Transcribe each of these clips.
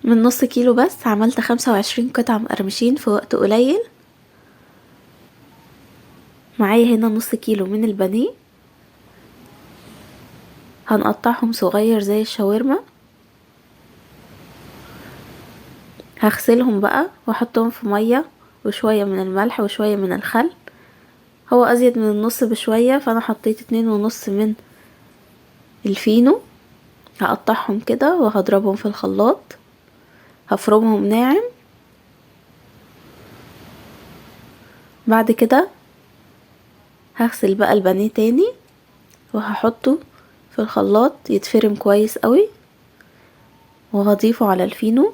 من نص كيلو بس عملت 25 قطعة مقرمشين في وقت قليل. معايا هنا نص كيلو من البانيه، هنقطعهم صغير زي الشاورما. هغسلهم بقى واحطهم في مية وشوية من الملح وشوية من الخل. هو ازيد من النص بشوية، فانا حطيت 2.5 من الفينو. هقطعهم كده وهضربهم في الخلاط، هفرمهم ناعم. بعد كده هغسل بقى البانيه تاني وهحطه في الخلاط يتفرم كويس قوي، وهضيفه على الفينو.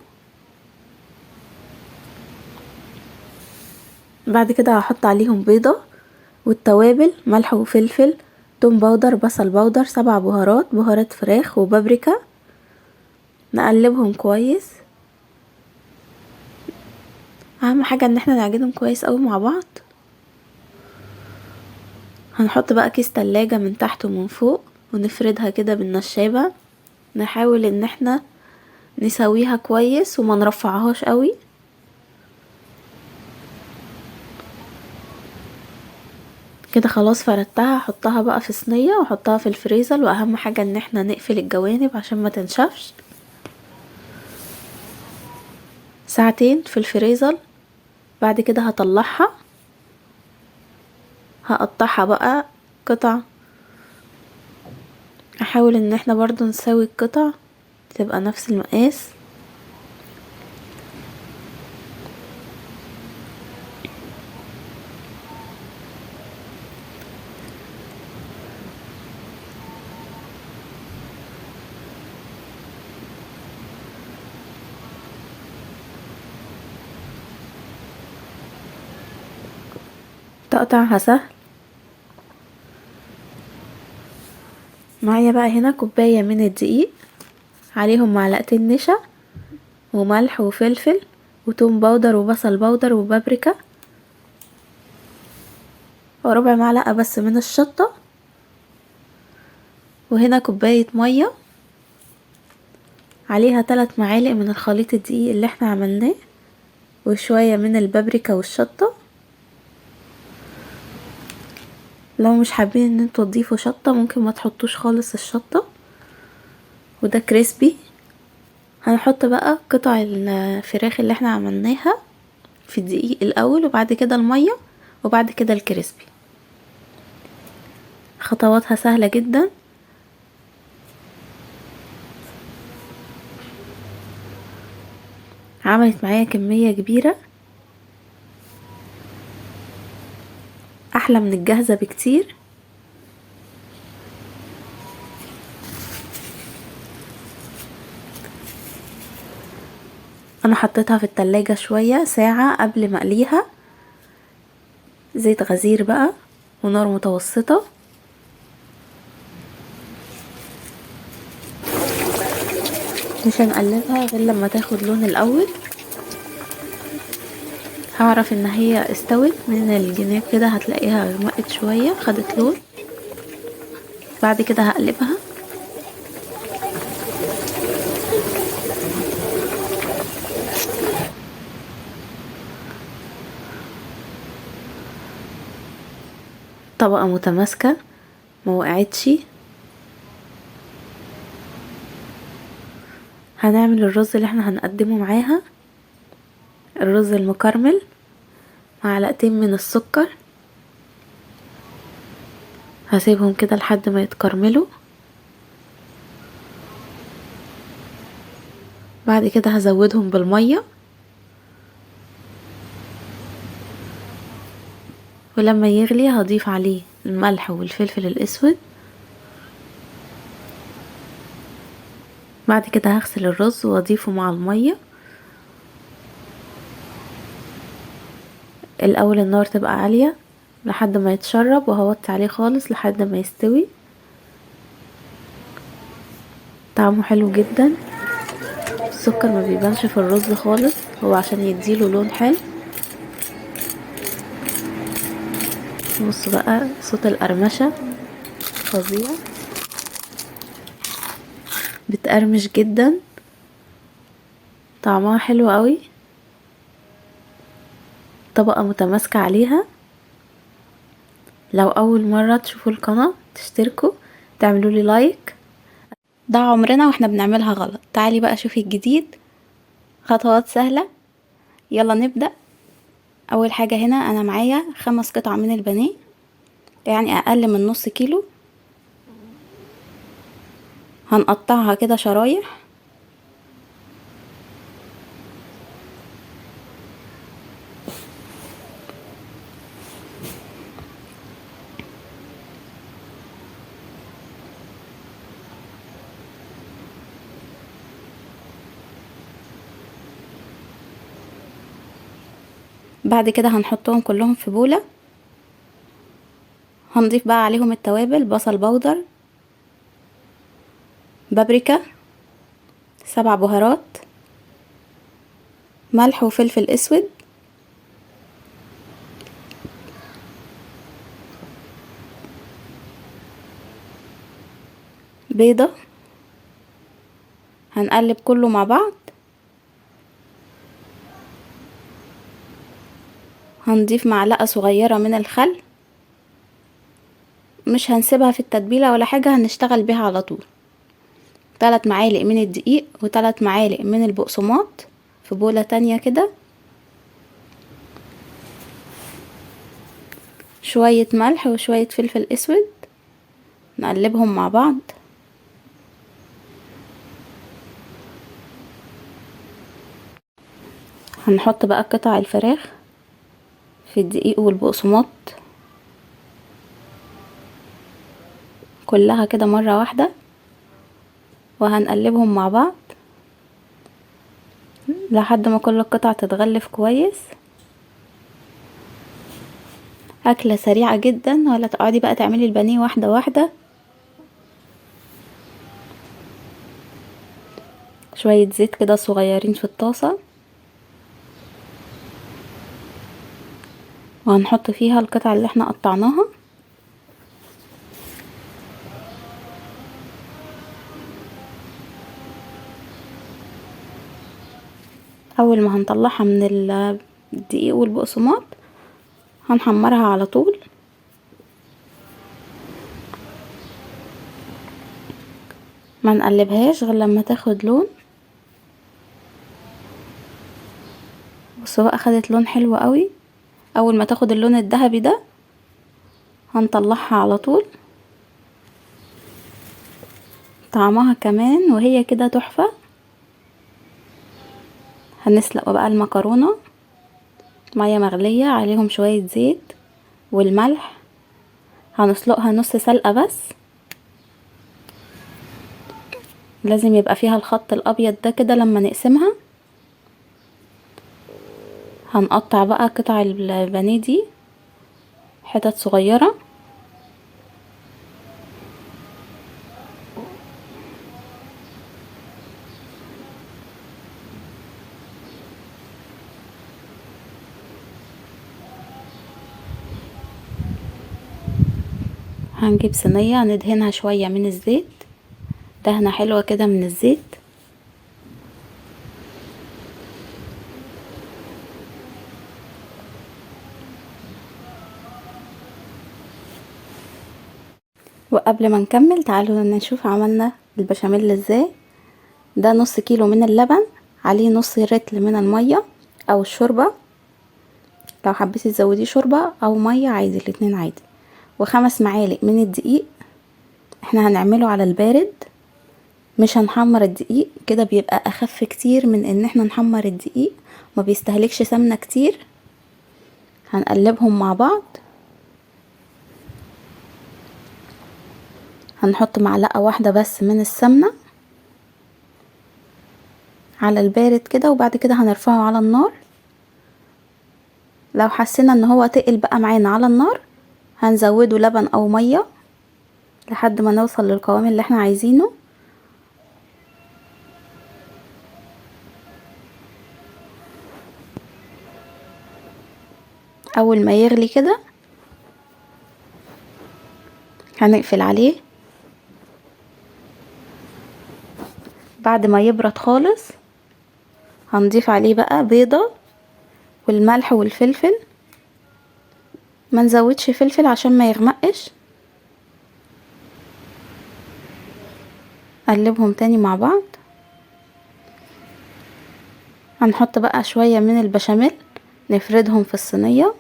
بعد كده هحط عليهم بيضة والتوابل، ملح وفلفل، توم باودر، بصل باودر، 7 بهارات، بهارات فراخ وبابريكا. نقلبهم كويس. اهم حاجة ان احنا نعجنهم كويس قوي مع بعض. هنحط بقى كيس تلاجة من تحت ومن فوق ونفردها كده بالنشابة. نحاول ان احنا نسويها كويس وما نرفعهاش قوي. كده خلاص فردتها. هحطها بقى في صينية واحطها في الفريزر، واهم حاجة ان احنا نقفل الجوانب عشان ما تنشفش. ساعتين في الفريزر. بعد كده هطلعها، هقطعها بقى قطع. احاول ان احنا برضو نسوي القطع تبقى نفس المقاس. تقطعها سهل. معايا بقى هنا كوباية من الدقيق، عليهم معلقتين نشا وملح وفلفل وتوم باودر وبصل باودر وبابريكا، وربع معلقة بس من الشطة. وهنا كوباية مية عليها 3 معالق من الخليط الدقيق اللي احنا عملناه، وشوية من البابريكا والشطة. لو مش حابين ان انتوا تضيفوا شطة ممكن ما تحطوش خالص الشطة. وده كريسبي. هنحط بقى قطع الفراخ اللي احنا عملناها في الدقيق الاول، وبعد كده المية، وبعد كده الكريسبي. خطواتها سهلة جدا. عملت معايا كمية كبيرة، احلى من الجاهزة بكتير. انا حطيتها في التلاجة شوية ساعة قبل ما اقليها. زيت غزير بقى ونار متوسطة. مش هنقلبها غير لما تاخد لون الاول. هعرف ان هي استوت من الجناب كده، هتلاقيها غمقت شوية، خدت لون. بعد كده هقلبها. طبقة متماسكة ما وقعتش. هنعمل الرز اللي احنا هنقدمه معاها. الرز المكرمل، معلقتين من السكر. هسيبهم كده لحد ما يتكرملوا. بعد كده هزودهم بالمية، ولما يغلي هضيف عليه الملح والفلفل الاسود. بعد كده هغسل الرز واضيفه مع المية. الاول النار تبقى عالية لحد ما يتشرب، وهوطي عليه خالص لحد ما يستوي. طعمه حلو جدا. السكر ما بيبانش في الرز خالص، هو عشان يديله لون حلو. بص بقى صوت القرمشة فظيع، بتقرمش جدا. طعمها حلو قوي، طبقة متماسكة عليها. لو اول مرة تشوفوا القناة تشتركوا، تعملوا لي لايك. ده عمرنا واحنا بنعملها غلط. تعالي بقى شوفي الجديد، خطوات سهلة. يلا نبدأ. اول حاجة هنا انا معايا 5 قطع من البانيه، يعني اقل من نص كيلو. هنقطعها كده شرايح. بعد كده هنحطهم كلهم في بولة. هنضيف بقى عليهم التوابل: بصل بودر، بابريكا، 7 بهارات، ملح وفلفل اسود، بيضة. هنقلب كله مع بعض. هنضيف معلقة صغيرة من الخل. مش هنسيبها في التتبيلة ولا حاجة، هنشتغل بيها على طول. 3 معالق من الدقيق و3 معالق من البقسماط في بولة تانية كده. شوية ملح وشوية فلفل اسود، نقلبهم مع بعض. هنحط بقى قطع الفراخ في الدقيق والبقسماط كلها كده مرة واحدة، وهنقلبهم مع بعض لحد ما كل القطع تتغلف كويس. أكلة سريعة جدا، ولا تقعدي بقى تعملي البانيه واحدة واحدة. شوية زيت كده صغيرين في الطاسة، وهنحط فيها القطع اللي احنا قطعناها. اول ما هنطلعها من الدقيق والبقسماط هنحمرها على طول. ما نقلبهاش غير لما تاخد لون. بصوا بقى، خدت لون حلو قوي. اول ما تاخد اللون الذهبي ده هنطلعها على طول. طعمها كمان وهي كده تحفة. هنسلق بقى المكرونة، مية مغلية عليهم شوية زيت والملح. هنسلقها نص سلقة بس. لازم يبقى فيها الخط الابيض ده كده لما نقسمها. هنقطع بقى قطع البانيه دي حتت صغيرة. هنجيب صينية ندهنها شوية من الزيت، دهنة حلوة كده من الزيت. وقبل ما نكمل تعالوا نشوف عملنا البشاميل ازاي. ده نص كيلو من اللبن، عليه نص رتل من المية او الشوربة، لو حبيتي تزوديه شوربة او مية عادي، الاتنين عادي. و5 معالق من الدقيق. احنا هنعمله على البارد، مش هنحمر الدقيق كده، بيبقى اخف كتير من ان احنا نحمر الدقيق، ما بيستهلكش سمنة كتير. هنقلبهم مع بعض. هنحط معلقة واحدة بس من السمنة على البارد كده، وبعد كده هنرفعه على النار. لو حسينا ان هو تقل بقى معانا على النار، هنزوده لبن او مية لحد ما نوصل للقوام اللي احنا عايزينه. اول ما يغلي كده هنقفل عليه. بعد ما يبرد خالص هنضيف عليه بقى بيضة والملح والفلفل، ما نزودش فلفل عشان ما يغمقش. قلبهم تاني مع بعض. هنحط بقى شوية من البشاميل نفردهم في الصينية.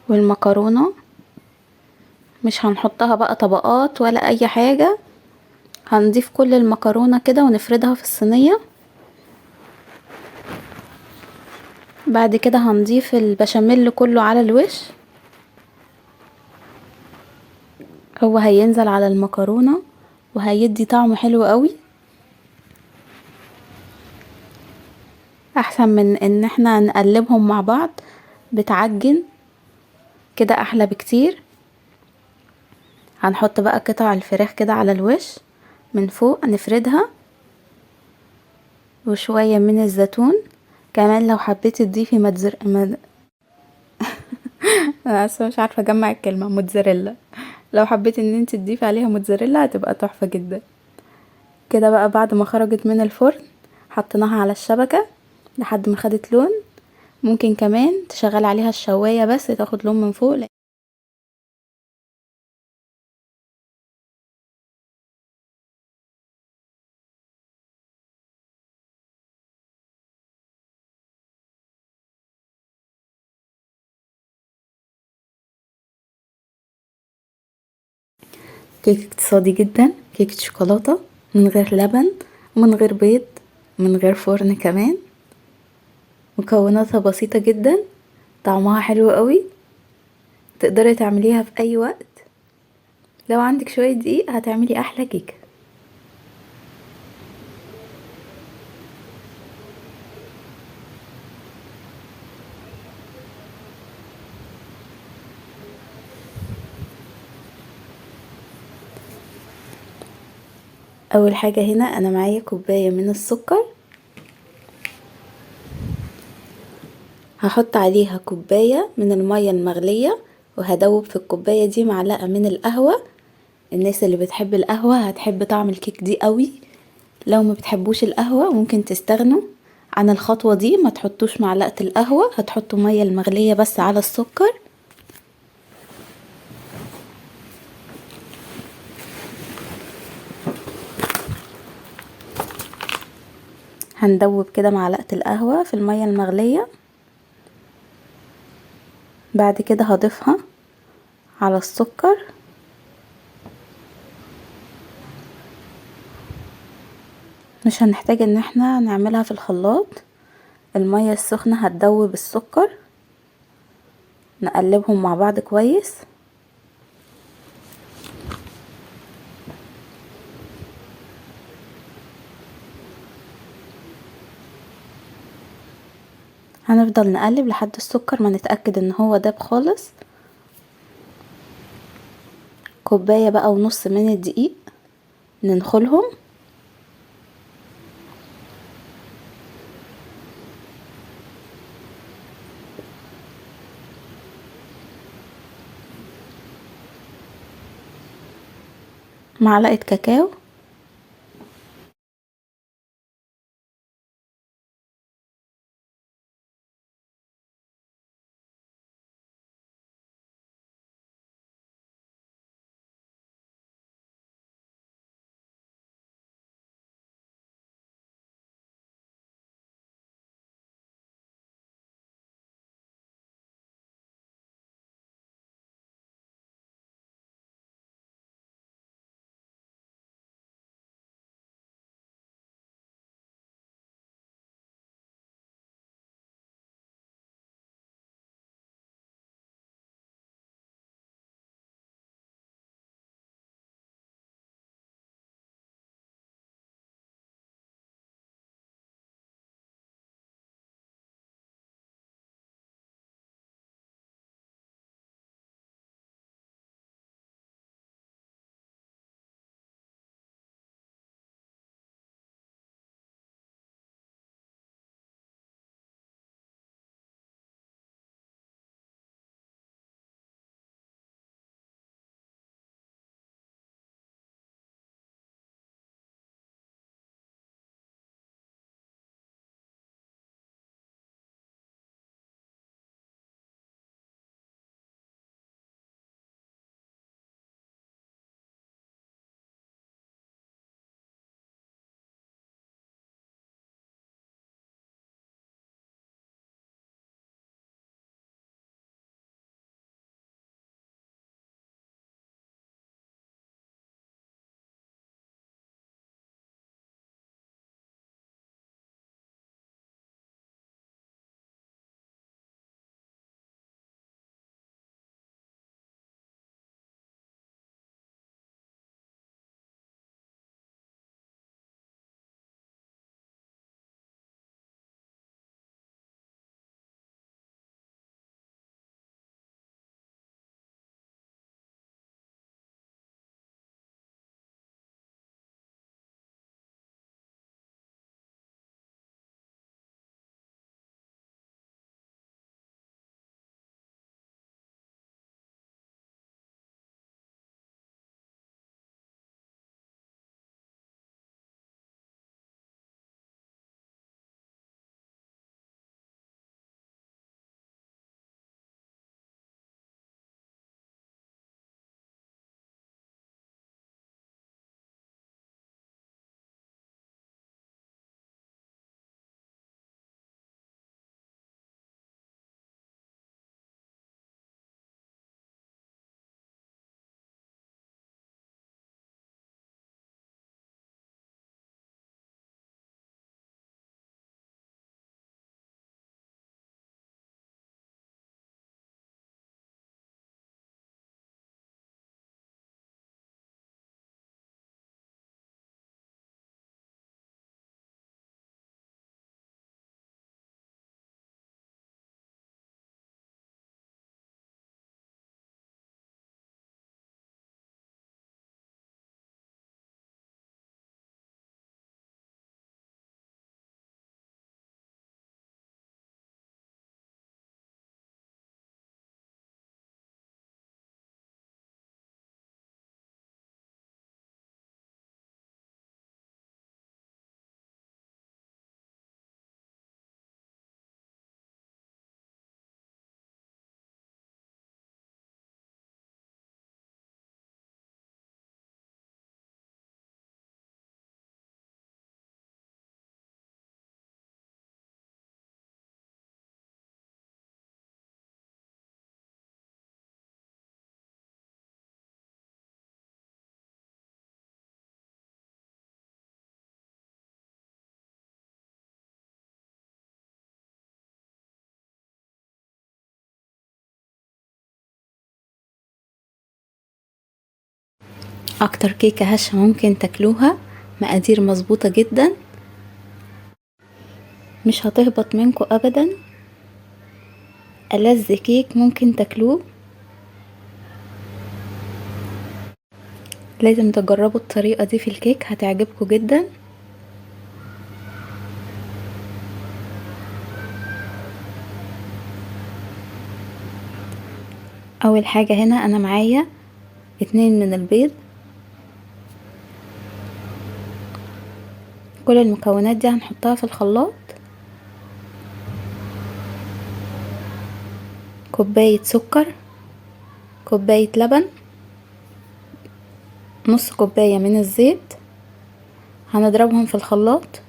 والمكرونة مش هنحطها بقى طبقات ولا اي حاجة، هنضيف كل المكرونة كده ونفردها في الصينية. بعد كده هنضيف البشاميل كله على الوش، هو هينزل على المكرونة وهيدي طعم حلو قوي، احسن من ان احنا نقلبهم مع بعض بتعجن كده، احلى بكتير. هنحط بقى قطع الفراخ كده على الوش من فوق نفردها، وشوية من الزيتون كمان لو حبيتي تضيفي انا اسفه مش عارفه اجمع الكلمه، موتزاريلا. لو حبيتي ان انت تضيفي عليها موتزاريلا هتبقى تحفه جدا. كده بقى بعد ما خرجت من الفرن حطيناها على الشبكه لحد ما خدت لون. ممكن كمان تشغل عليها الشوايه بس تاخد لون من فوق. كيك اقتصادي جدا، كيكة شوكولاتة من غير لبن ومن غير بيض، من غير فرن كمان، مكوناتها بسيطة جدا، طعمها حلو قوي، تقدري تعمليها في اي وقت. لو عندك شوية دقيق هتعملي احلى كيكة. اول حاجة هنا انا معايا كوباية من السكر، هحط عليها كوباية من المية المغلية، وهدوب في الكوباية دي معلقة من القهوة. الناس اللي بتحب القهوة هتحب طعم الكيك دي قوي، لو ما بتحبوش القهوة ممكن تستغنوا عن الخطوة دي، ما تحطوش معلقة القهوة، هتحطوا مية المغلية بس على السكر. هندوب كده معلقة القهوة في المية المغلية. بعد كده هضيفها على السكر. مش هنحتاج ان احنا نعملها في الخلاط، المية السخنة هتدوب السكر. نقلبهم مع بعض كويس. هنفضل نقلب لحد السكر ما نتأكد ان هو داب خالص. كوباية بقى ونص من الدقيق ننخلهم. معلقة كاكاو. اكتر كيكة هشة ممكن تاكلوها، مقادير مظبوطة جدا، مش هتهبط منكم ابدا، ألذ كيك ممكن تاكلوه. لازم تجربوا الطريقة دي في الكيك، هتعجبكم جدا. اول حاجة هنا انا معايا 2 من البيض. كل المكونات دي هنحطها في الخلاط. كوباية سكر، كوباية لبن، نص كوباية من الزيت، هنضربهم في الخلاط.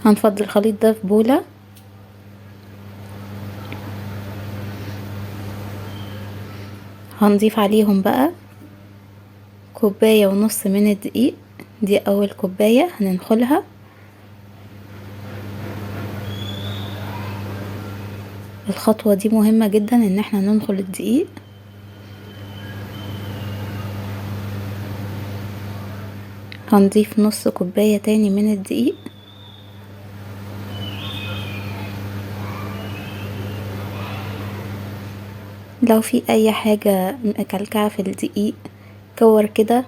هنفضي الخليط ده في بولة. هنضيف عليهم بقى كوباية ونص من الدقيق. دي اول كوباية هننخلها. الخطوة دي مهمة جدا ان احنا ننخل الدقيق. هنضيف نص كوباية تاني من الدقيق. لو في اي حاجة مكلكعة في الدقيق كور كده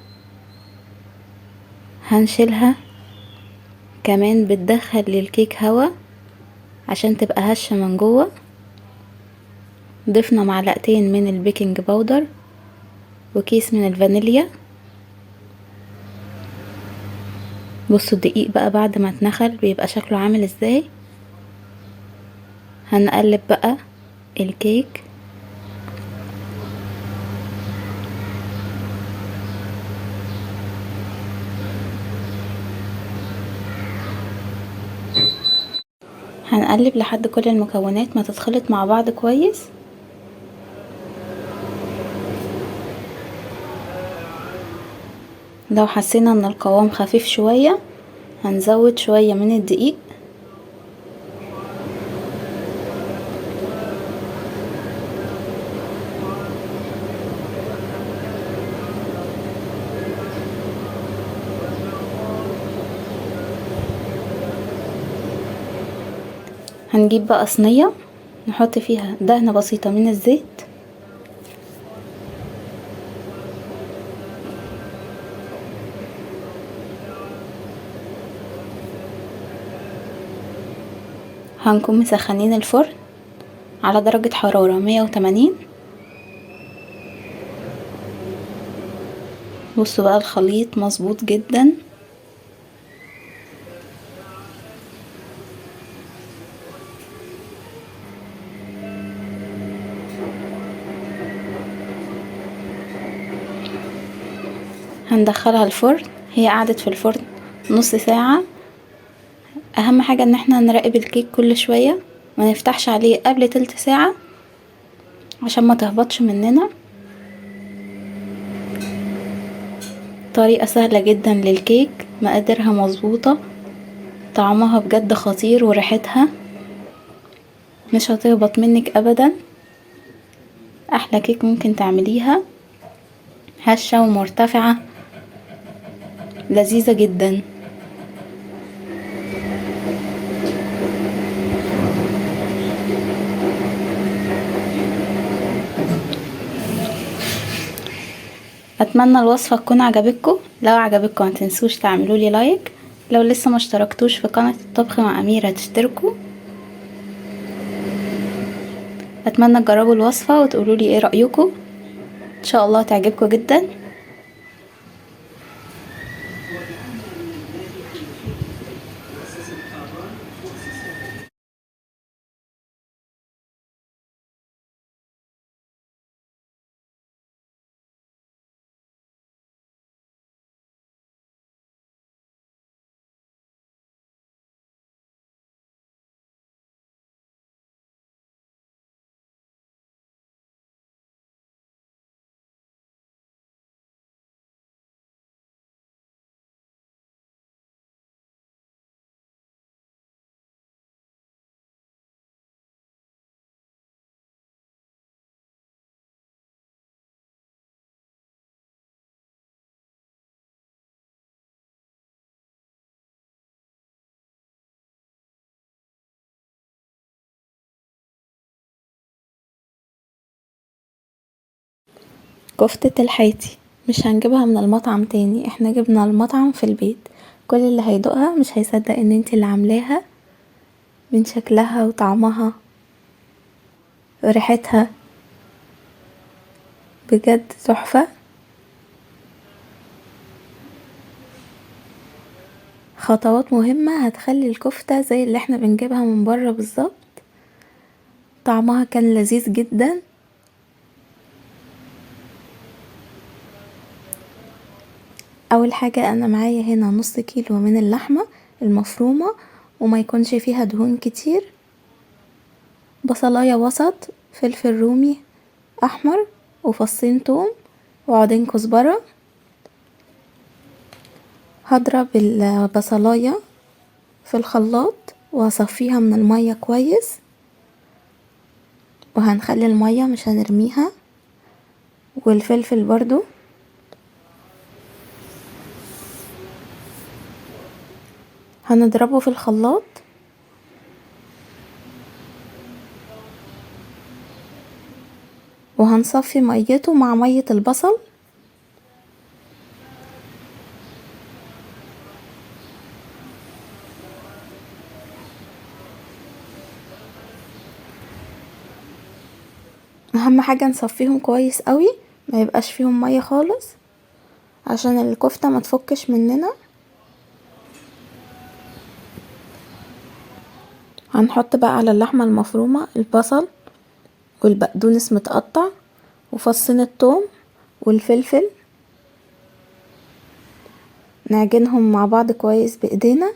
هنشيلها. كمان بتدخل للكيك هوا عشان تبقى هشة من جوه. ضفنا معلقتين من البيكنج باودر وكيس من الفانيليا. بصوا الدقيق بقى بعد ما اتنخل بيبقى شكله عامل ازاي. هنقلب بقى الكيك. هنقلب لحد كل المكونات ما تتخلط مع بعض كويس. لو حسينا ان القوام خفيف شوية هنزود شوية من الدقيق. هنجيب بقى صينية نحط فيها دهنة بسيطة من الزيت. هنكون مسخنين الفرن على درجة حرارة 180. بصوا بقى الخليط مظبوط جدا. هندخلها الفرن. هي قعدت في الفرن نص ساعة. اهم حاجة ان احنا نراقب الكيك كل شوية، ما نفتحش عليه قبل تلت ساعة عشان ما تهبطش مننا. طريقة سهلة جدا للكيك، مقاديرها مظبوطة، طعمها بجد خطير وريحتها مش هتهبط منك ابدا. احلى كيك ممكن تعمليها، هشة ومرتفعة، لذيذة جدا. اتمنى الوصفة تكون عجبتكم. لو عجبتكم متنسوش تعملولي لايك. لو لسه ما اشتركتوش في قناة الطبخ مع أميرة تشتركوا. اتمنى تجربوا الوصفة وتقولولي ايه رأيكم. ان شاء الله تعجبكم جدا. كفتة الحيتي مش هنجيبها من المطعم تاني، احنا جبنا المطعم في البيت. كل اللي هيدوقها مش هيصدق ان انتي اللي عاملاها، من شكلها وطعمها وريحتها بجد تحفة. خطوات مهمة هتخلي الكفتة زي اللي احنا بنجيبها من بره بالظبط. طعمها كان لذيذ جدا. اول حاجة انا معايا هنا نص كيلو من اللحمة المفرومة وما يكونش فيها دهون كتير، بصلاية وسط، فلفل رومي احمر وفصين توم وعودين كزبرة. هضرب البصلاية في الخلاط وهصفيها من المية كويس، وهنخلي المية مش هنرميها، والفلفل برضو. هنضربه في الخلاط وهنصفي ميته مع مية البصل. اهم حاجة نصفيهم كويس قوي، ما يبقاش فيهم مية خالص عشان الكفتة ما تفكش مننا. هنحط بقى على اللحمة المفرومة البصل والبقدونس متقطع وفصين الثوم والفلفل، نعجنهم مع بعض كويس بايدينا.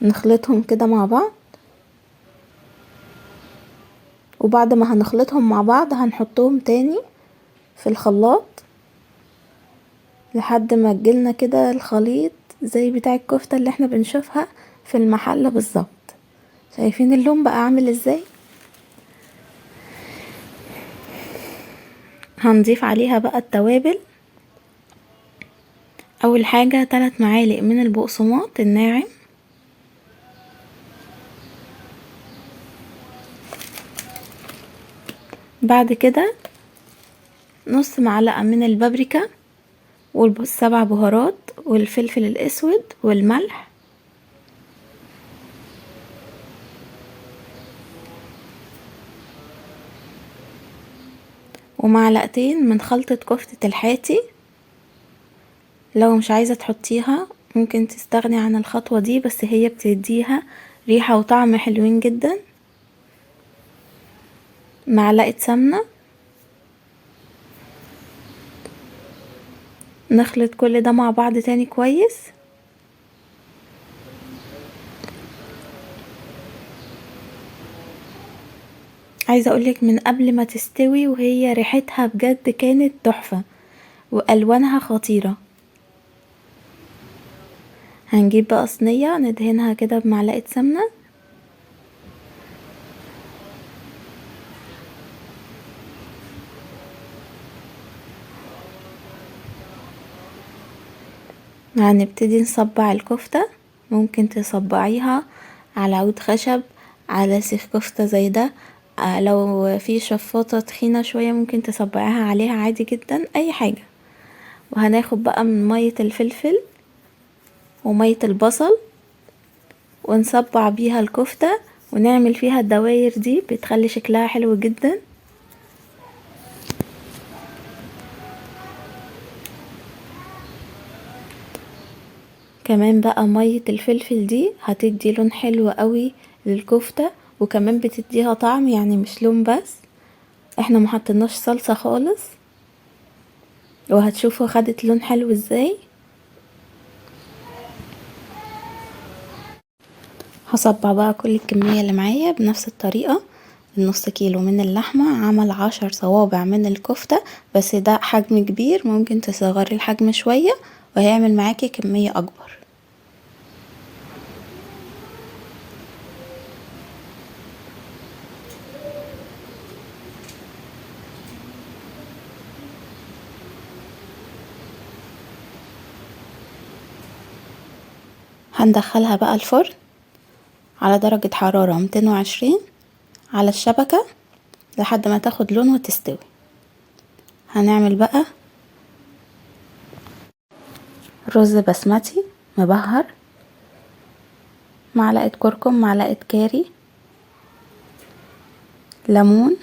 نخلطهم كده مع بعض، وبعد ما هنخلطهم مع بعض هنحطهم تاني في الخلاط لحد ما تجيلنا كده الخليط زي بتاع الكفتة اللي احنا بنشوفها في المحل بالظبط. شايفين اللون بقى عامل ازاي؟ هنضيف عليها بقى التوابل. اول حاجة 3 معالق من البقسماط الناعم، بعد كده نص معلقة من البابريكا والسبع بهارات والفلفل الاسود والملح، ومعلقتين من خلطة كفتة الحاتي. لو مش عايزة تحطيها ممكن تستغني عن الخطوة دي، بس هي بتديها ريحة وطعم حلوين جدا. معلقة سمنة. نخلط كل ده مع بعض تاني كويس. عايزة اقولك من قبل ما تستوي وهي ريحتها بجد كانت تحفة والوانها خطيرة. هنجيب بقى صينية ندهنها كده بمعلقة سمنة، هنبتدي نصبع الكفتة. ممكن تصبعيها على عود خشب، على سيخ كفتة زي ده. لو في شفاطة تخينة شوية ممكن تصبعيها عليها عادي جدا، اي حاجة. وهناخد بقى من مية الفلفل ومية البصل ونصبع بيها الكفتة ونعمل فيها الدواير دي، بتخلي شكلها حلو جدا. كمان بقى مية الفلفل دي هتدي لون حلو قوي للكفتة، وكمان بتديها طعم، يعني مش لون بس. احنا محطناش صلصة خالص، وهتشوفوا خدت لون حلو ازاي. هصبع بقى كل الكمية اللي معايا بنفس الطريقة. النص كيلو من اللحمة عمل 10 صوابع من الكفتة، بس ده حجم كبير، ممكن تصغري الحجم شوية وهيعمل معاكي كمية اكبر. هندخلها بقى الفرن على درجة حرارة 220 على الشبكة لحد ما تاخد لون وتستوي. هنعمل بقى رز بسمتي مبهر، معلقة كركم، معلقة كاري، ليمون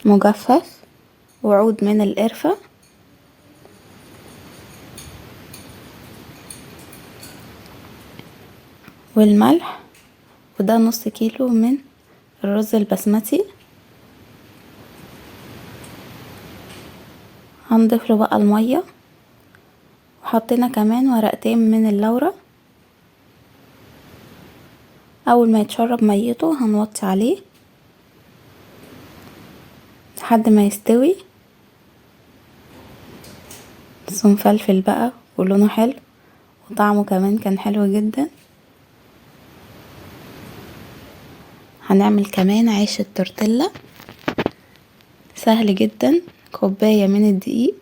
مجفف، وعود من القرفة، والملح. وده نص كيلو من الرز البسمتي. هنضيف له بقى المية، وحطينا كمان ورقتين من اللورة. اول ما يتشرب ميته هنوطي عليه لحد ما يستوي. بس مفلفل بقى ولونه حلو، وطعمه كمان كان حلو جدا. هنعمل كمان عيش التورتيلا، سهل جدا. كوباية من الدقيق،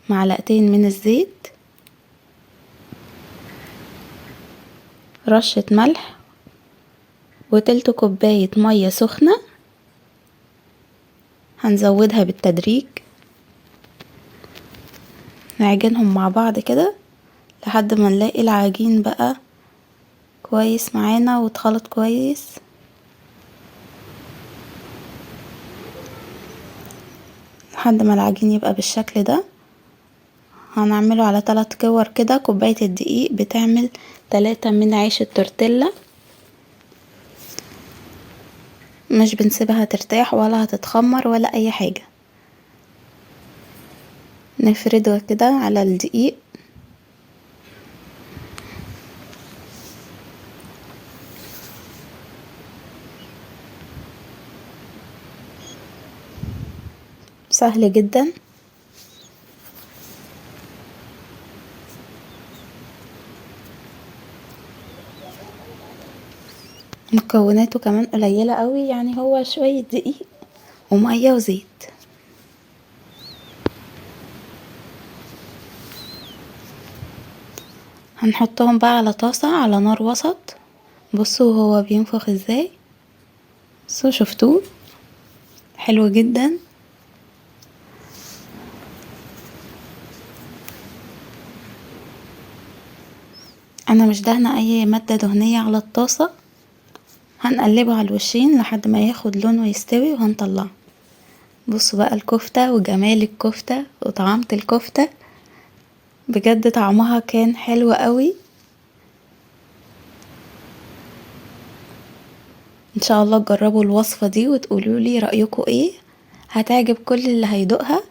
معلقتين من الزيت، رشة ملح، وتلت كوباية مية سخنة هنزودها بالتدريج. نعجنهم مع بعض كده لحد ما نلاقي العجين بقى كويس معانا واتخلط كويس. لحد ما العجين يبقى بالشكل ده هنعمله على 3 كور كده. كوباية الدقيق بتعمل 3 من عيش التورتيلا. مش بنسيبها ترتاح ولا هتتخمر ولا اي حاجة. نفرده كده على الدقيق، سهل جدا. مكوناته كمان قليلة قوي، يعني هو شوية دقيق ومية وزيت. هنحطهم بقى على طاسة على نار وسط. بصوا هو بينفخ ازاي، بصوا شفتوه حلو جدا. انا مش دهنة اي مادة دهنية على الطاسة. هنقلبه على الوشين لحد ما ياخد لون ويستوي وهنطلعه. بصوا بقى الكفتة وجمال الكفتة وطعامة الكفتة، بجد طعمها كان حلو قوي. ان شاء الله تجربوا الوصفة دي وتقولولي رأيكم ايه. هتعجب كل اللي هيدوقها.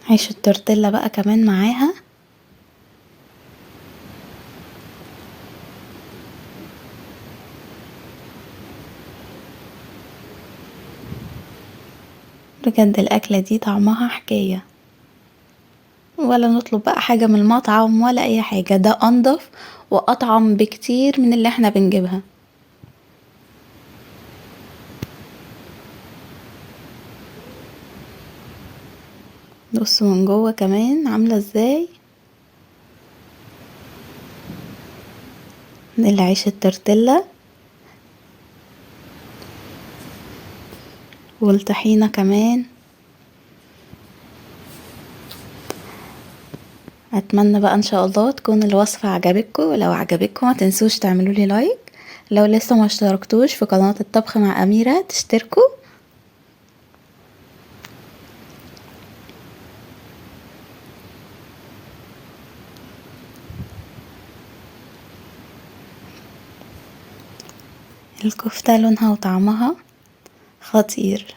عيش التورتيلا بقى كمان معاها. بجد الأكلة دي طعمها حكاية. ولا نطلب بقى حاجة من المطعم ولا أي حاجة، ده أنضف وأطعم بكتير من اللي احنا بنجيبها. بصوا من جوه كمان عاملة ازاي. العيش التورتيلا والطحينة كمان. اتمنى بقى ان شاء الله تكون الوصفة عجبتكم، ولو عجبتكم ما تنسوش تعملوا لي لايك. لو لسه ما اشتركتوش في قناة الطبخ مع أميرة تشتركوا. الكفتة لونها وطعمها خطير.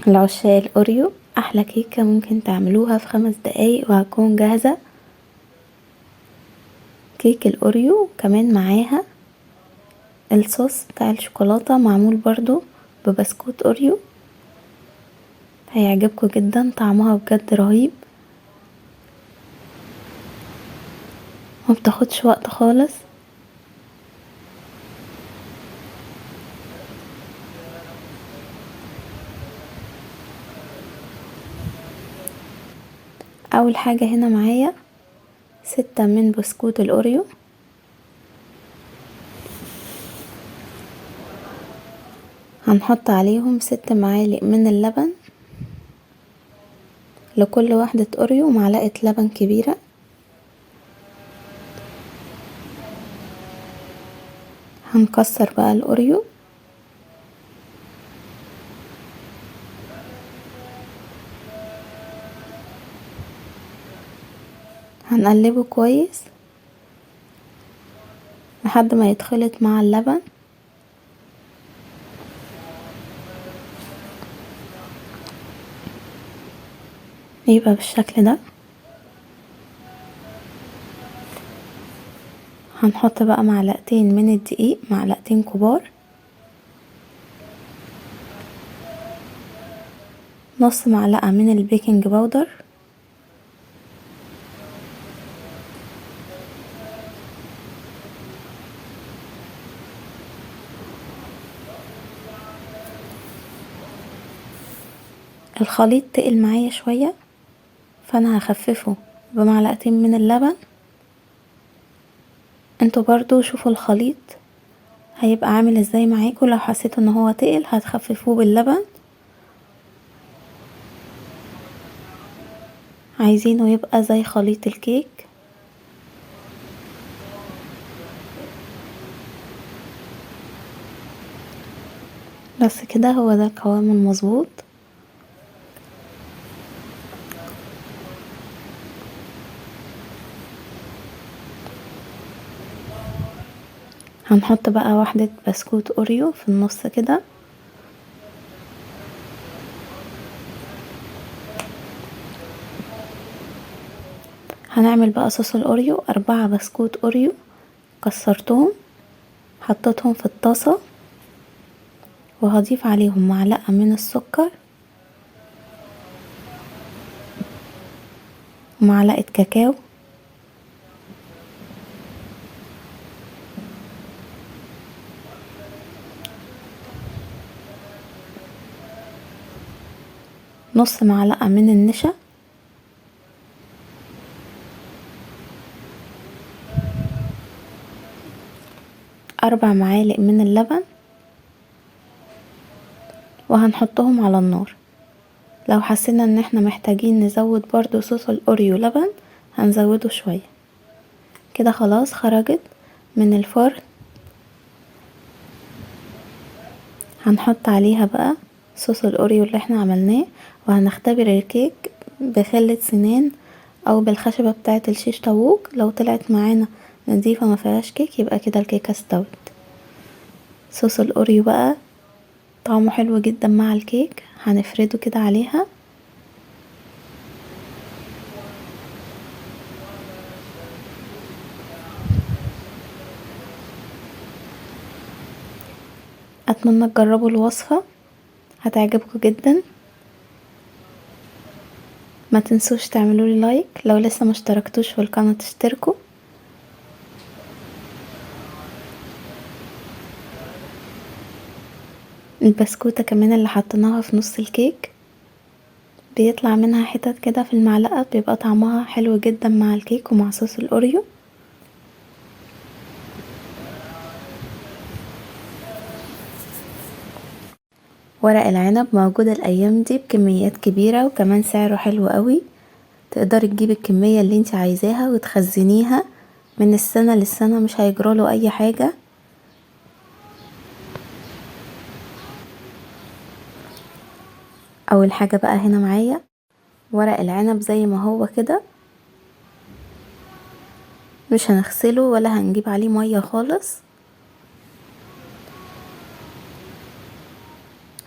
العشاق الاوريو احلى كيكة ممكن تعملوها في 5 دقايق وهتكون جاهزة. كيك الاوريو كمان معاها الصوص بتاع الشوكولاتة معمول برضو ببسكوت اوريو، هيعجبكم جدا، طعمها بجد رهيب، مبتاخدش وقت خالص. اول حاجة هنا معايا 6 من بسكوت الاوريو، هنحط عليهم 6 معالق من اللبن، لكل واحدة اوريو معلقة لبن كبيرة. هنكسر بقى الاوريو، هنقلبه كويس لحد ما يتخلط مع اللبن. يبقى بالشكل ده. هنحط بقى معلقتين من الدقيق، معلقتين كبار، نص معلقة من البيكنج باودر، الخليط تقل معايا شوية فانا هخففه بمعلقتين من اللبن. انتوا برضو شوفوا الخليط هيبقى عامل ازاي معاكم، لو حسيتوا ان هو تقل هتخففوه باللبن، عايزينه يبقى زي خليط الكيك. بس كده هو ده القوام المظبوط. هنحط بقى واحدة بسكوت اوريو في النص كده، هنعمل بقى صوص الاوريو. 4 بسكوت اوريو كسرتهم حطيتهم في الطاسة، وهضيف عليهم معلقة من السكر ومعلقة كاكاو، نص معلقة من النشا، اربع معالق من اللبن، وهنحطهم على النار. لو حسينا ان احنا محتاجين نزود برضو صوص الاوريو لبن هنزوده شوية. كده خلاص خرجت من الفرن. هنحط عليها بقى صوص الاوريو اللي احنا عملناه، وهنختبر الكيك بخلة سنان او بالخشبة بتاعة الشيش طاووق. لو طلعت معانا نضيفة ما فيهاش كيك يبقى كده الكيكة استوت. صوص الاوريو بقى طعمه حلو جدا مع الكيك، هنفرده كده عليها. اتمنى تجربوا الوصفة، هتعجبكم جدا. ما تنسوش تعملولي لايك، لو لسه ما اشتركتوش في القناة تشتركوا. البسكوتة كمان اللي حطيناها في نص الكيك بيطلع منها حتت كده في المعلقة، بيبقى طعمها حلو جدا مع الكيك ومع صوص الاوريو. ورق العنب موجود الايام دي بكميات كبيرة وكمان سعره حلو قوي، تقدري تجيبي الكمية اللي انت عايزاها وتخزنيها من السنة للسنة، مش هيجراله اي حاجة. اول حاجة بقى هنا معايا ورق العنب زي ما هو كده، مش هنغسله ولا هنجيب عليه مية خالص.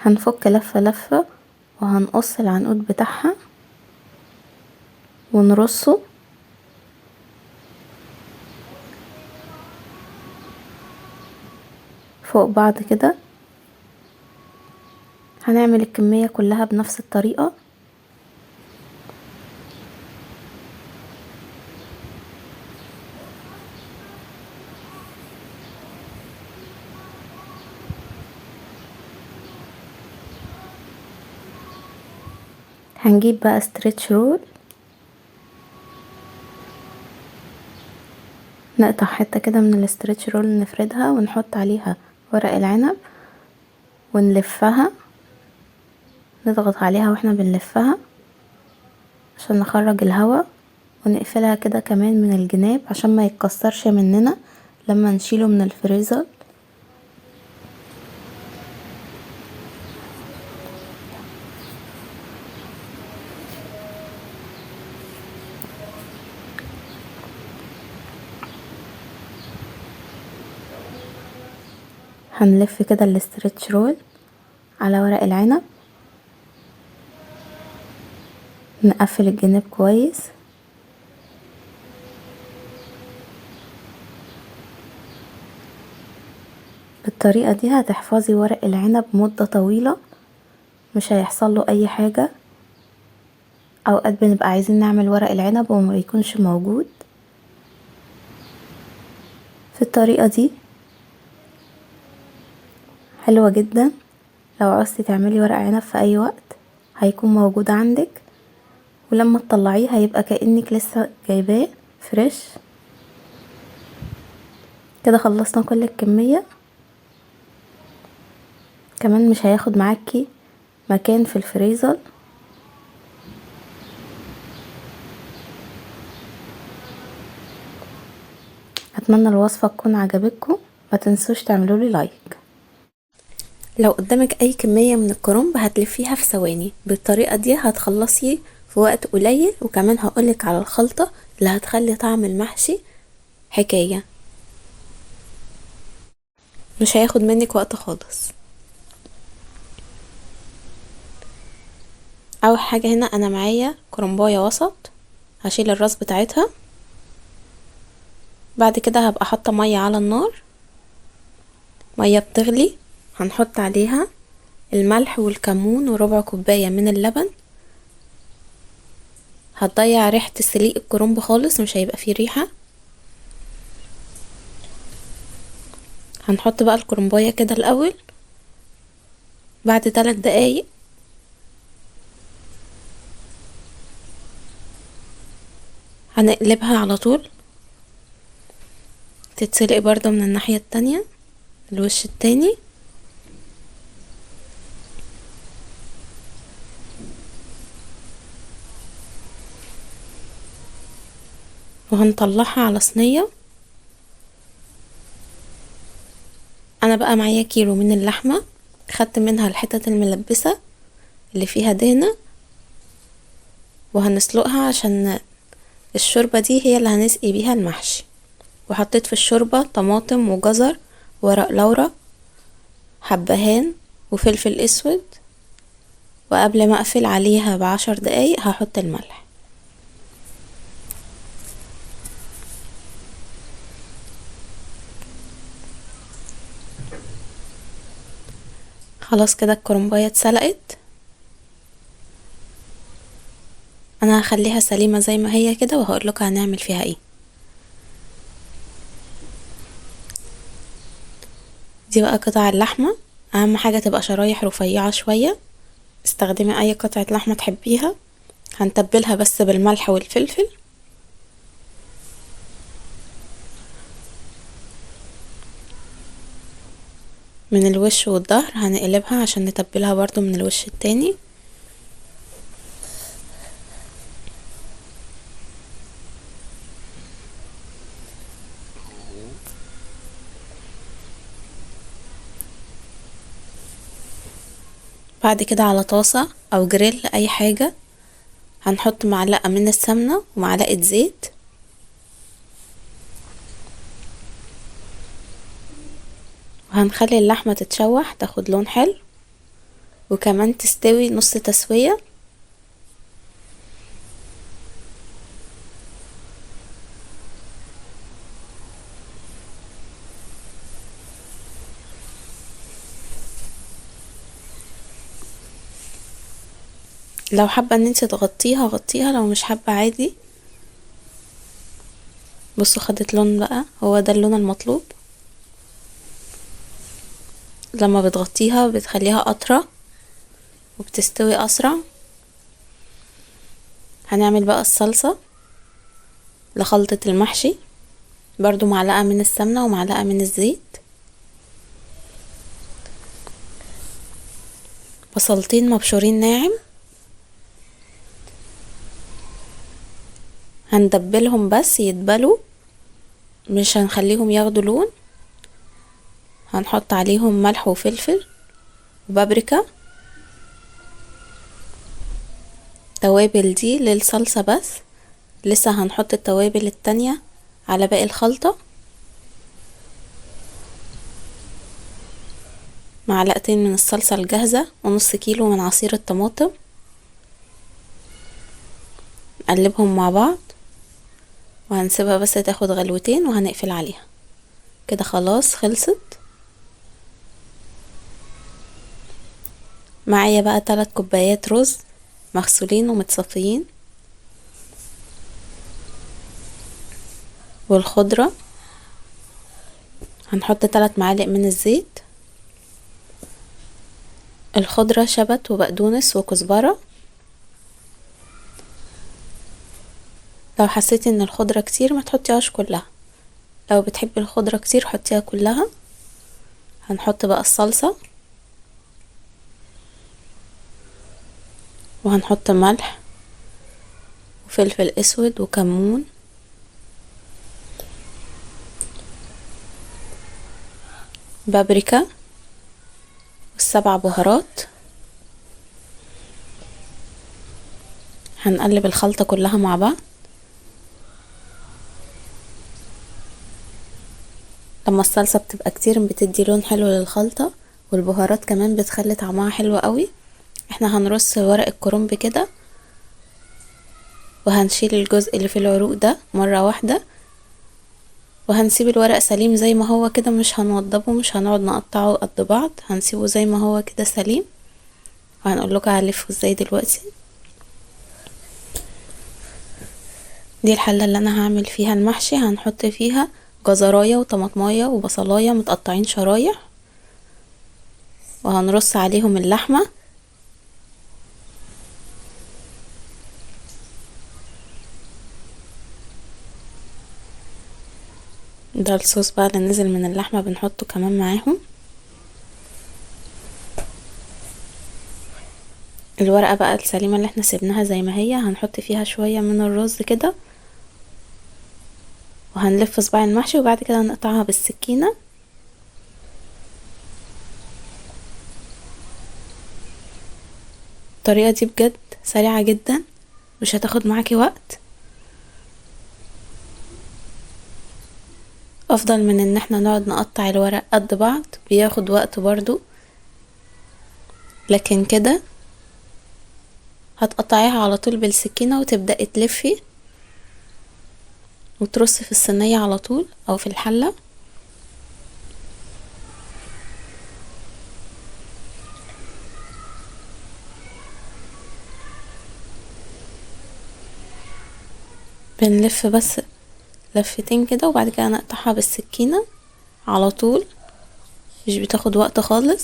هنفك لفة لفة وهنقص العنقود بتاعها ونرصه فوق بعض كده. هنعمل الكمية كلها بنفس الطريقة. هنجيب بقى ستريتش رول، نقطع حتة كده من الستريتش رول نفردها ونحط عليها ورق العنب ونلفها، نضغط عليها واحنا بنلفها عشان نخرج الهواء، ونقفلها كده كمان من الجناب عشان ما يتكسرش مننا لما نشيله من الفريزر. هنلف كده الاسترتش رول على ورق العنب، نقفل الجناب كويس. بالطريقة دي هتحفظي ورق العنب مدة طويلة، مش هيحصل له اي حاجة. اوقات بنبقى عايزين نعمل ورق العنب وما يكونش موجود. في الطريقة دي حلوة جدا، لو عوزتي تعملي ورق عنب في اي وقت هيكون موجود عندك، ولما تطلعيه هيبقى كأنك لسه جايباه فريش. كده خلصنا كل الكمية، كمان مش هياخد معاكي مكان في الفريزر. اتمنى الوصفة تكون عجبتكم، ما تنسوش تعملولي لايك. لو قدامك اي كمية من الكرنب هتلفيها في ثواني، بالطريقة دي هتخلصي في وقت قليل، وكمان هقولك على الخلطة اللي هتخلي طعم المحشي حكاية، مش هياخد منك وقت خالص. اول حاجة هنا انا معايا كرنباية وسط، هشيل الراس بتاعتها. بعد كده هبقى حاطة مية على النار، مية بتغلي هنحط عليها الملح والكمون وربع كوباية من اللبن. هتضيع ريحة السليق الكرنب خالص، مش هيبقى فيه ريحة. هنحط بقى الكرنباية كده الاول، بعد 3 دقايق هنقلبها على طول تتسلق برضه من الناحية التانية الوش التاني. وهنطلعها على صينية. انا بقى معايا كيلو من اللحمة، خدت منها الحتت الملبسة اللي فيها دهنة، وهنسلقها عشان الشوربة دي هي اللي هنسقي بيها المحشي. وحطيت في الشوربة طماطم وجزر ورق لورا حبهان وفلفل اسود، وقبل ما اقفل عليها ب10 دقايق هحط الملح. خلاص كده الكرنباية اتسلقت، انا هخليها سليمة زي ما هي كده وهقولك هنعمل فيها ايه. دي بقى قطع اللحمة، اهم حاجة تبقى شرايح رفيعة شوية، استخدمي اي قطعة لحمة تحبيها. هنتبلها بس بالملح والفلفل. من الوش والظهر هنقلبها عشان نتبلها برضو من الوش التاني. بعد كده على طاسة او جريل اي حاجة هنحط معلقة من السمنة ومعلقة زيت، وهنخلي اللحمة تتشوح تاخد لون حلو، وكمان تستوي نص تسوية. لو حابة ان انت تغطيها غطيها، لو مش حابة عادي. بصوا خدت لون بقى، هو ده اللون المطلوب. لما بتغطيها بتخليها أطرى وبتستوي أسرع. هنعمل بقى الصلصة لخلطة المحشي، برضو معلقة من السمنة ومعلقة من الزيت، بصلتين مبشورين ناعم. هندبلهم بس يدبلوا، مش هنخليهم ياخدوا لون. هنحط عليهم ملح وفلفل وبابريكا. توابل دي للصلصة بس، لسه هنحط التوابل التانية على باقي الخلطة. معلقتين من الصلصة الجاهزة ونص كيلو من عصير الطماطم. نقلبهم مع بعض وهنسيبها بس تاخد غلوتين وهنقفل عليها. كده خلاص خلصت. معايا بقى 3 كوبايات رز مغسولين ومتصفيين، والخضرة هنحط 3 معالق من الزيت. الخضرة شبت وبقدونس وكزبرة. لو حسيتي ان الخضرة كتير ما تحطيهاش كلها، لو بتحبي الخضرة كتير حطيها كلها. هنحط بقى الصلصة، وهنحط ملح وفلفل اسود وكمون، بابريكا وال7 بهارات. هنقلب الخلطة كلها مع بعض. لما الصلصة بتبقى كتير بتدي لون حلو للخلطة، والبهارات كمان بتخلي طعمها حلو قوي. احنا هنرص ورق الكرنب كده، وهنشيل الجزء اللي في العروق ده مرة واحدة، وهنسيب الورق سليم زي ما هو كده، مش هنوضبه، مش هنقعد نقطعه قد بعض، هنسيبه زي ما هو كده سليم. وهنقول لكم هلفه ازاي دلوقتي. دي الحلة اللي انا هعمل فيها المحشي. هنحط فيها جزراية وطماطماية وبصلاية متقطعين شرايح، وهنرص عليهم اللحمة. ده الصوص بقى اللي نزل من اللحمة بنحطه كمان معاهم. الورقة بقى السليمة اللي احنا سيبناها زي ما هي هنحط فيها شوية من الرز كده، وهنلف صباع المحشي، وبعد كده نقطعها بالسكينة. الطريقة دي بجد سريعة جدا، مش هتاخد معاكي وقت، افضل من ان احنا نقعد نقطع الورق قد بعض، بياخد وقت برضو. لكن كده هتقطعيها على طول بالسكينة وتبدأي تلفي وترصي في الصينية على طول او في الحلة. بنلف بس لفتين كده، وبعد كده نقطعها بالسكينة على طول، مش بتاخد وقت خالص.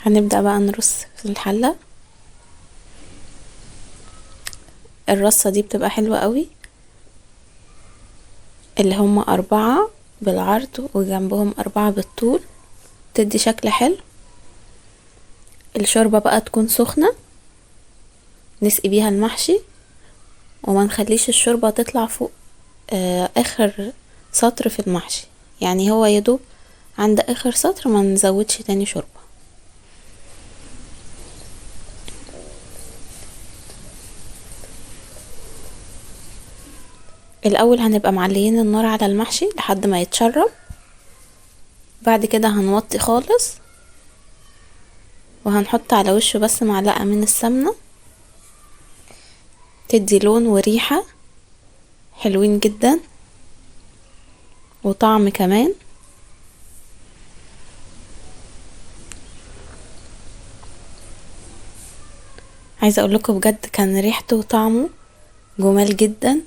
هنبدأ بقى نرص في الحلة. الرصة دي بتبقى حلوة قوي، اللي هم 4 بالعرض وجنبهم 4 بالطول، تدي شكل حلو. الشوربة بقى تكون سخنة نسقي بيها المحشي، وما نخليش الشوربة تطلع فوق اخر سطر في المحشي، يعني هو يدوب عند اخر سطر، ما نزودش تاني شوربة. الاول هنبقى معليين النار على المحشي لحد ما يتشرب، بعد كده هنوطي خالص وهنحط على وشه بس معلقة من السمنة، تدي لون وريحة حلوين جدا وطعم كمان. عايزة اقول لكم بجد كان ريحته وطعمه جمال جدا.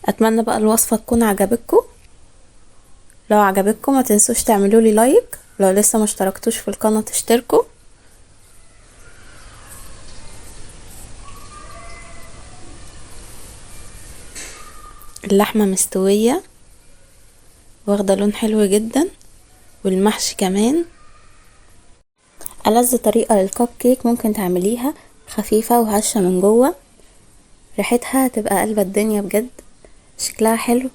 اتمنى بقى الوصفة تكون عجبتكم. لو عجبتكم ما تنسوش تعملوا لي لايك، لو لسه ما اشتركتوش في القناة تشتركوا. اللحمة مستوية واخدة لون حلو جدا، والمحشي كمان. ألذ طريقة للكب كيك ممكن تعمليها، خفيفة وهشة من جوه، ريحتها هتبقى قلب الدنيا بجد، شكلها حلو،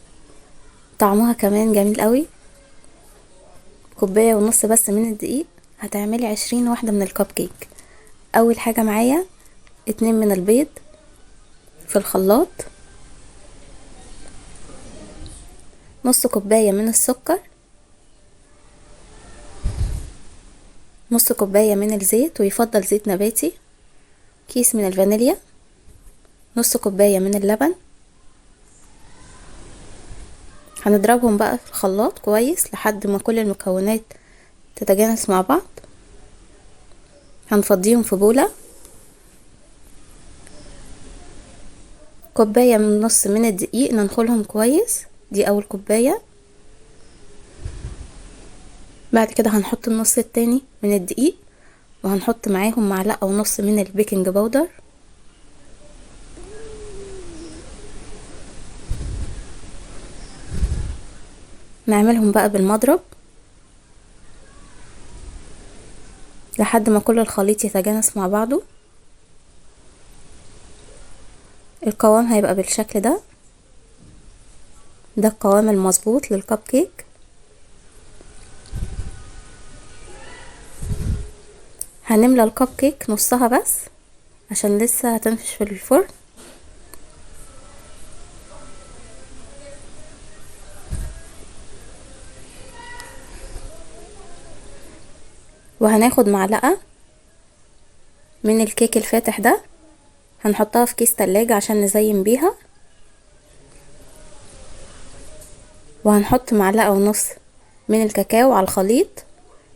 طعمها كمان جميل قوي. كوباية ونص بس من الدقيق هتعملي 20 واحدة من الكب كيك. اول حاجة معايا 2 من البيض في الخلاط، نص كوباية من السكر، نص كوباية من الزيت ويفضل زيت نباتي، كيس من الفانيليا، نص كوباية من اللبن. هنضربهم بقى في الخلاط كويس لحد ما كل المكونات تتجانس مع بعض. هنفضيهم في بولة. كوباية من نص من الدقيق ننخلهم كويس، دي اول كوباية. بعد كده هنحط النص التاني من الدقيق وهنحط معاهم معلقة ونص من البيكنج باودر. نعملهم بقى بالمضرب لحد ما كل الخليط يتجانس مع بعضه. القوام هيبقى بالشكل ده، ده القوام المظبوط للكب كيك. هنملى الكب كيك نصها بس عشان لسه هتنفش في الفرن. وهناخد معلقة من الكيك الفاتح ده هنحطها في كيس تلاجة عشان نزين بيها، وهنحط معلقة ونص من الكاكاو على الخليط،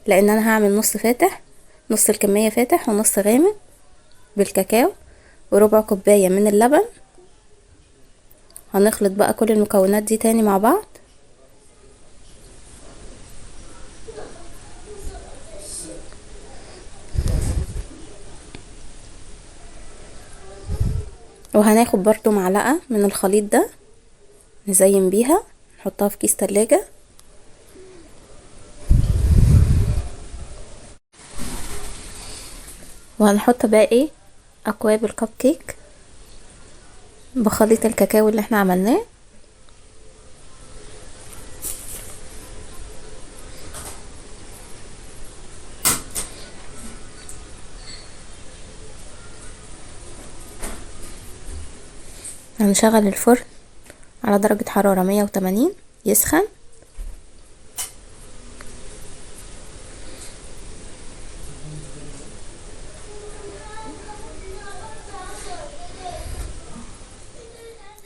لان انا هعمل نص فاتح، نص الكمية فاتح ونص غامق بالكاكاو، وربع كوباية من اللبن. هنخلط بقى كل المكونات دي تاني مع بعض. وهناخد برضو معلقة من الخليط ده نزين بيها، نحطها في كيس تلاجة. وهنحط باقي اكواب الكب كيك بخليط الكاكاو اللي احنا عملناه. هنشغل الفرن على درجة حرارة 180 يسخن.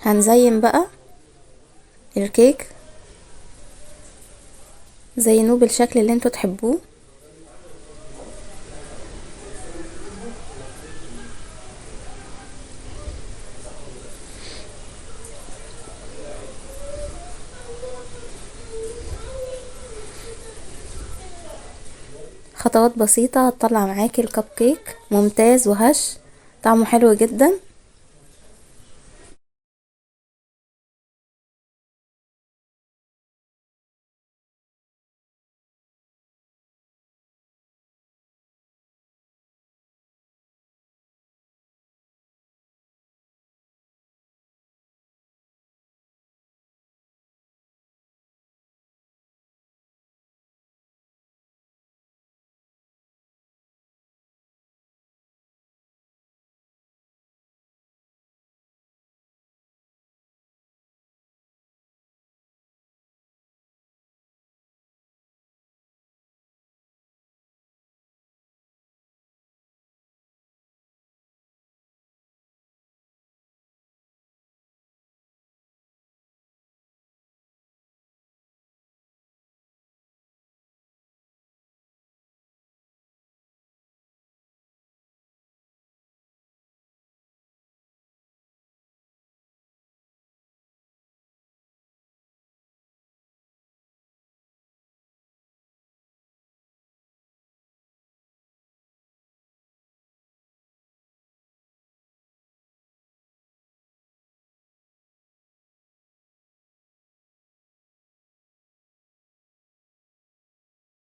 هنزين بقى الكيك، زينوه بالشكل اللي انتوا تحبوه. خطوات بسيطة هتطلع معاكي الكب كيك ممتاز وهش، طعمه حلو جدا.